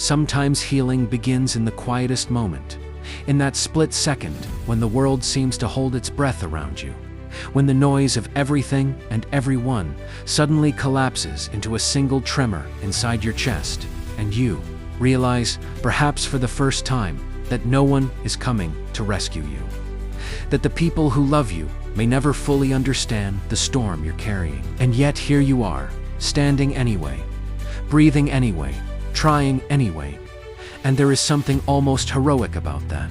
sometimes healing begins in the quietest moment, in that split second when the world seems to hold its breath around you, when the noise of everything and everyone suddenly collapses into a single tremor inside your chest, and you realize, perhaps for the first time, that no one is coming to rescue you. That the people who love you may never fully understand the storm you're carrying. And yet here you are, standing anyway, breathing anyway, trying anyway. And there is something almost heroic about that.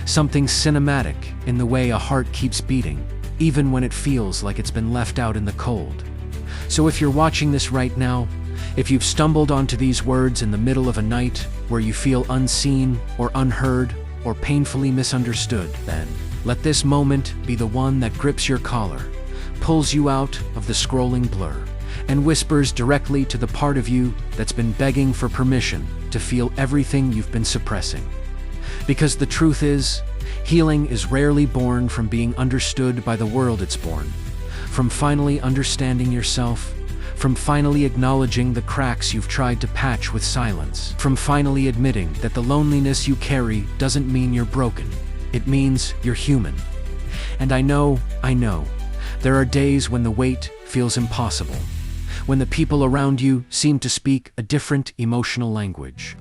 Something cinematic in the way a heart keeps beating, even when it feels like it's been left out in the cold. So if you're watching this right now, if you've stumbled onto these words in the middle of a night where you feel unseen or unheard or painfully misunderstood, then let this moment be the one that grips your collar, pulls you out of the scrolling blur, and whispers directly to the part of you that's been begging for permission to feel everything you've been suppressing. Because the truth is, healing is rarely born from being understood by the world it's born, from finally understanding yourself, from finally acknowledging the cracks you've tried to patch with silence, from finally admitting that the loneliness you carry doesn't mean you're broken. It means you're human. And I know, there are days when the weight feels impossible, when the people around you seem to speak a different emotional language,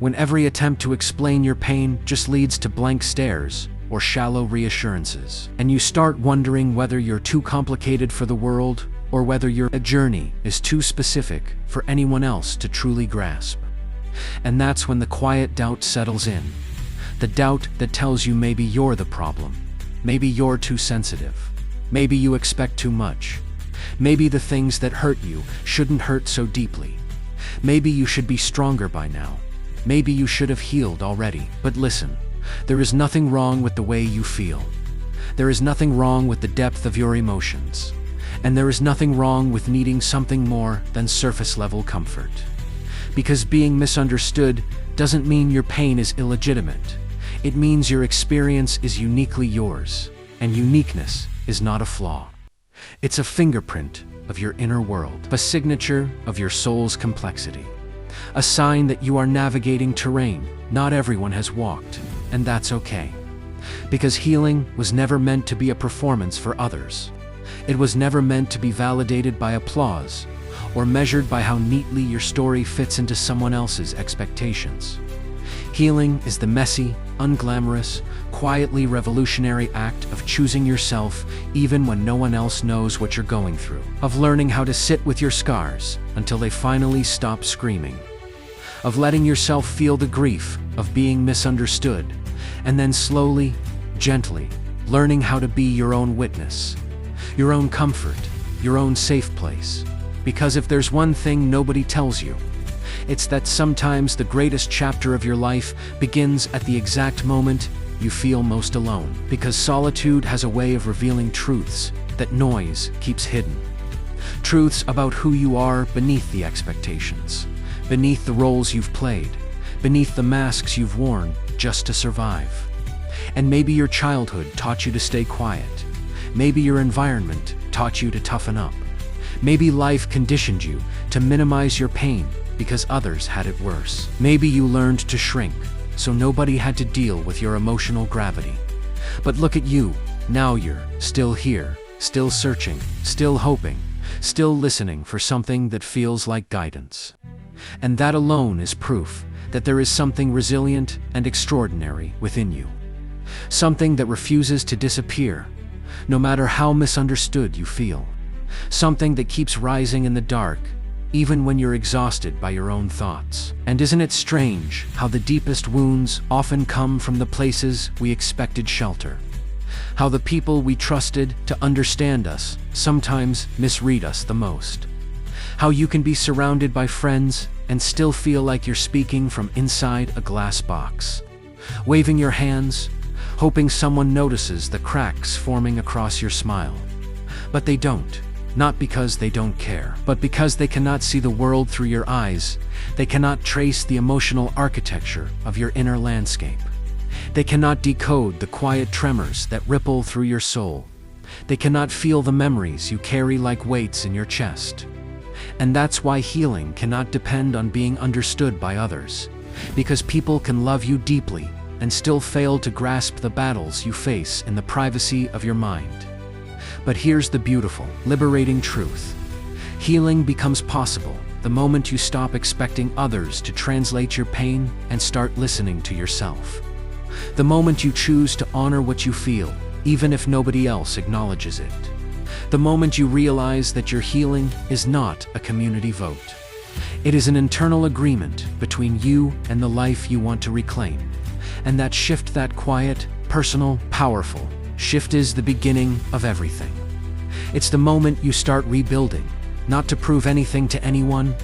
when every attempt to explain your pain just leads to blank stares or shallow reassurances, and you start wondering whether you're too complicated for the world or whether your journey is too specific for anyone else to truly grasp. And that's when the quiet doubt settles in. The doubt that tells you maybe you're the problem. Maybe you're too sensitive. Maybe you expect too much. Maybe the things that hurt you shouldn't hurt so deeply. Maybe you should be stronger by now. Maybe you should have healed already. But listen, there is nothing wrong with the way you feel. There is nothing wrong with the depth of your emotions. And there is nothing wrong with needing something more than surface-level comfort. Because being misunderstood doesn't mean your pain is illegitimate. It means your experience is uniquely yours, and uniqueness is not a flaw. It's a fingerprint of your inner world, a signature of your soul's complexity, a sign that you are navigating terrain not everyone has walked, and that's okay. Because healing was never meant to be a performance for others. It was never meant to be validated by applause or measured by how neatly your story fits into someone else's expectations. Healing is the messy, unglamorous, quietly revolutionary act of choosing yourself even when no one else knows what you're going through, of learning how to sit with your scars until they finally stop screaming, of letting yourself feel the grief of being misunderstood, and then slowly, gently, learning how to be your own witness, your own comfort, your own safe place. Because if there's one thing nobody tells you, it's that sometimes the greatest chapter of your life begins at the exact moment you feel most alone. Because solitude has a way of revealing truths that noise keeps hidden. Truths about who you are beneath the expectations, beneath the roles you've played, beneath the masks you've worn just to survive. And maybe your childhood taught you to stay quiet. Maybe your environment taught you to toughen up. Maybe life conditioned you to minimize your pain because others had it worse. Maybe you learned to shrink so nobody had to deal with your emotional gravity. But look at you, now you're still here, still searching, still hoping, still listening for something that feels like guidance. And that alone is proof that there is something resilient and extraordinary within you. Something that refuses to disappear, no matter how misunderstood you feel. Something that keeps rising in the dark, even when you're exhausted by your own thoughts. And isn't it strange how the deepest wounds often come from the places we expected shelter? How the people we trusted to understand us sometimes misread us the most? How you can be surrounded by friends and still feel like you're speaking from inside a glass box, waving your hands, hoping someone notices the cracks forming across your smile. But they don't. Not because they don't care, but because they cannot see the world through your eyes. They cannot trace the emotional architecture of your inner landscape. They cannot decode the quiet tremors that ripple through your soul. They cannot feel the memories you carry like weights in your chest. And that's why healing cannot depend on being understood by others. Because people can love you deeply and still fail to grasp the battles you face in the privacy of your mind. But here's the beautiful, liberating truth. Healing becomes possible the moment you stop expecting others to translate your pain and start listening to yourself. The moment you choose to honor what you feel, even if nobody else acknowledges it. The moment you realize that your healing is not a community vote. It is an internal agreement between you and the life you want to reclaim. And that shift, that quiet, personal, powerful shift, is the beginning of everything. It's the moment you start rebuilding, not to prove anything to anyone,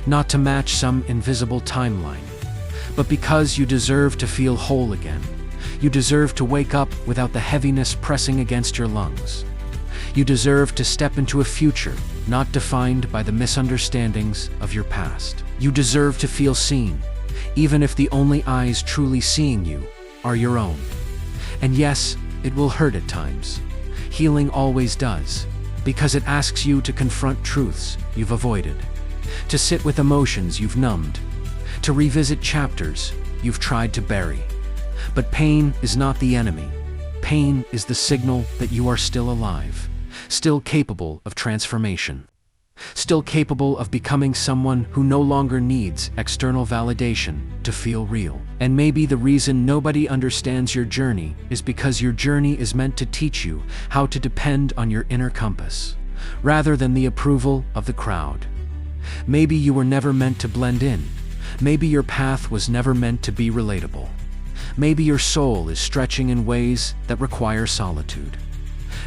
not to match some invisible timeline, but because you deserve to feel whole again. You deserve to wake up without the heaviness pressing against your lungs. You deserve to step into a future not defined by the misunderstandings of your past. You deserve to feel seen, even if the only eyes truly seeing you are your own. And yes, it will hurt at times. Healing always does, because it asks you to confront truths you've avoided, to sit with emotions you've numbed, to revisit chapters you've tried to bury. But pain is not the enemy. Pain is the signal that you are still alive, still capable of transformation, still capable of becoming someone who no longer needs external validation to feel real. And maybe the reason nobody understands your journey is because your journey is meant to teach you how to depend on your inner compass, rather than the approval of the crowd. Maybe you were never meant to blend in. Maybe your path was never meant to be relatable. Maybe your soul is stretching in ways that require solitude.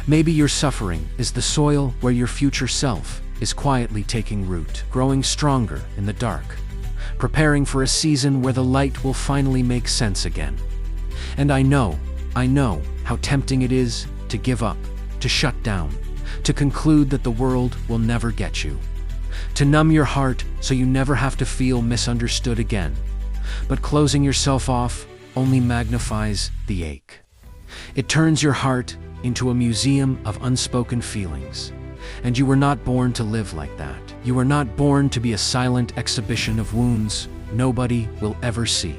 Maybe your suffering is the soil where your future self is quietly taking root, growing stronger in the dark, preparing for a season where the light will finally make sense again. And I know how tempting it is to give up, to shut down, to conclude that the world will never get you, to numb your heart so you never have to feel misunderstood again. But closing yourself off only magnifies the ache. It turns your heart into a museum of unspoken feelings. And you were not born to live like that. You were not born to be a silent exhibition of wounds nobody will ever see.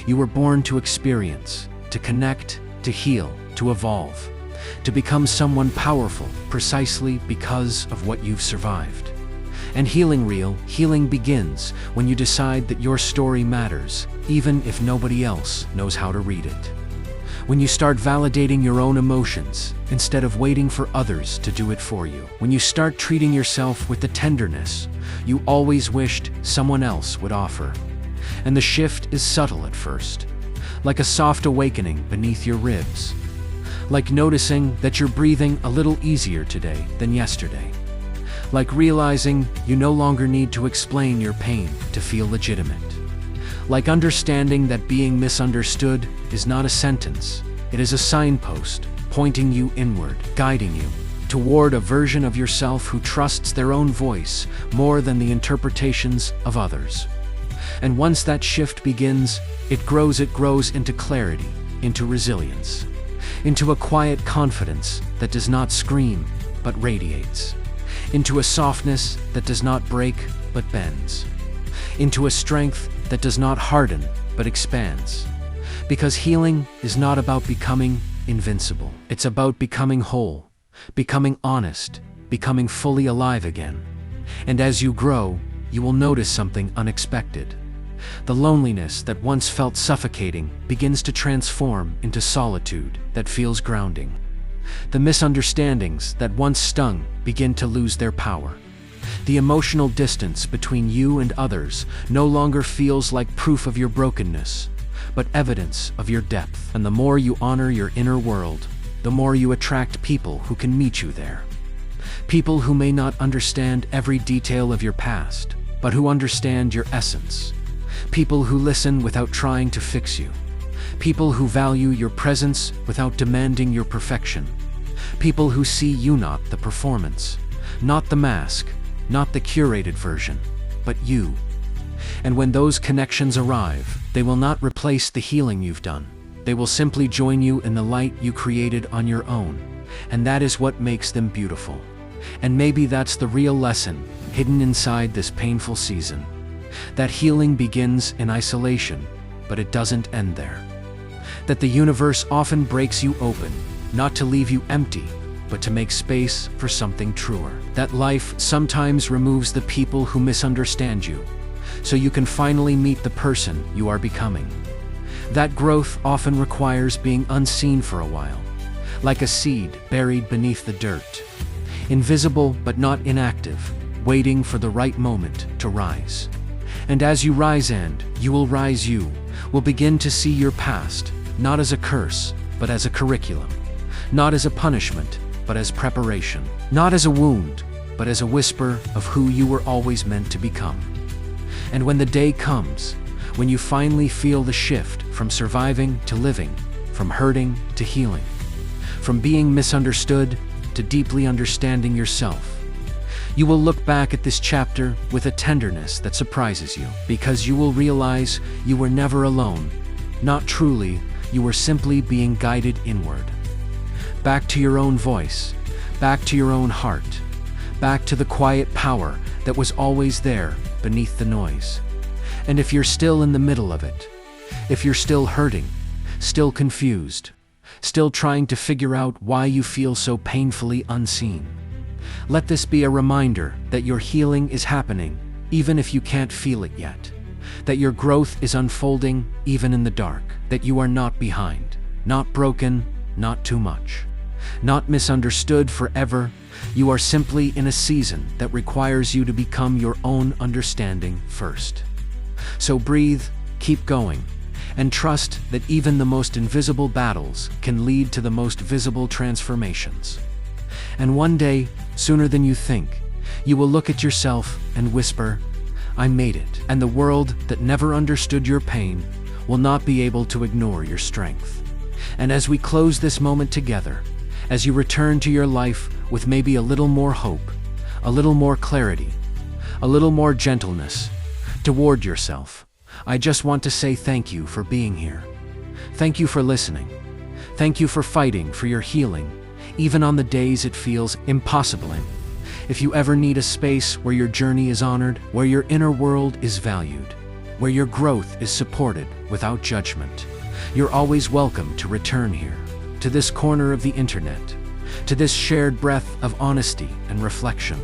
You were born to experience, to connect, to heal, to evolve, to become someone powerful precisely because of what you've survived. And healing begins when you decide that your story matters, even if nobody else knows how to read it. When you start validating your own emotions instead of waiting for others to do it for you. When you start treating yourself with the tenderness you always wished someone else would offer. And the shift is subtle at first, like a soft awakening beneath your ribs, like noticing that you're breathing a little easier today than yesterday, like realizing you no longer need to explain your pain to feel legitimate. Like understanding that being misunderstood is not a sentence, it is a signpost, pointing you inward, guiding you toward a version of yourself who trusts their own voice more than the interpretations of others. And once that shift begins, it grows into clarity, into resilience, into a quiet confidence that does not scream, but radiates, into a softness that does not break, but bends, into a strength that does not harden, but expands. Because healing is not about becoming invincible. It's about becoming whole, becoming honest, becoming fully alive again. And as you grow, you will notice something unexpected. The loneliness that once felt suffocating begins to transform into solitude that feels grounding. The misunderstandings that once stung begin to lose their power. The emotional distance between you and others no longer feels like proof of your brokenness, but evidence of your depth. And the more you honor your inner world, the more you attract people who can meet you there. People who may not understand every detail of your past, but who understand your essence. People who listen without trying to fix you. People who value your presence without demanding your perfection. People who see you not the performance, not the mask, not the curated version, but you. And when those connections arrive, they will not replace the healing you've done. They will simply join you in the light you created on your own. And that is what makes them beautiful. And maybe that's the real lesson hidden inside this painful season. That healing begins in isolation, but it doesn't end there. That the universe often breaks you open, not to leave you empty, but to make space for something truer. That life sometimes removes the people who misunderstand you, so you can finally meet the person you are becoming. That growth often requires being unseen for a while, like a seed buried beneath the dirt, invisible but not inactive, waiting for the right moment to rise. And as you rise you will begin to see your past, not as a curse, but as a curriculum, not as a punishment, but as preparation, not as a wound, but as a whisper of who you were always meant to become. And when the day comes, when you finally feel the shift from surviving to living, from hurting to healing, from being misunderstood to deeply understanding yourself, you will look back at this chapter with a tenderness that surprises you, because you will realize you were never alone. Not truly, you were simply being guided inward. Back to your own voice, back to your own heart, back to the quiet power that was always there beneath the noise. And if you're still in the middle of it, if you're still hurting, still confused, still trying to figure out why you feel so painfully unseen, let this be a reminder that your healing is happening, even if you can't feel it yet. That your growth is unfolding, even in the dark. That you are not behind, not broken, not too much, not misunderstood forever. You are simply in a season that requires you to become your own understanding first. So breathe, keep going, and trust that even the most invisible battles can lead to the most visible transformations. And one day, sooner than you think, you will look at yourself and whisper, "I made it." And the world that never understood your pain will not be able to ignore your strength. And as we close this moment together, as you return to your life with maybe a little more hope, a little more clarity, a little more gentleness toward yourself, I just want to say thank you for being here. Thank you for listening. Thank you for fighting for your healing, even on the days it feels impossible. If you ever need a space where your journey is honored, where your inner world is valued, where your growth is supported without judgment, you're always welcome to return here, to this corner of the internet, to this shared breath of honesty and reflection.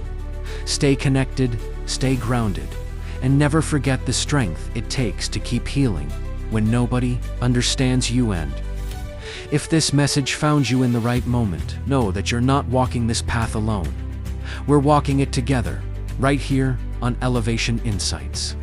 Stay connected, stay grounded, and never forget the strength it takes to keep healing when nobody understands you. And if this message found you in the right moment, know that you're not walking this path alone. We're walking it together, right here on Elevation Insights.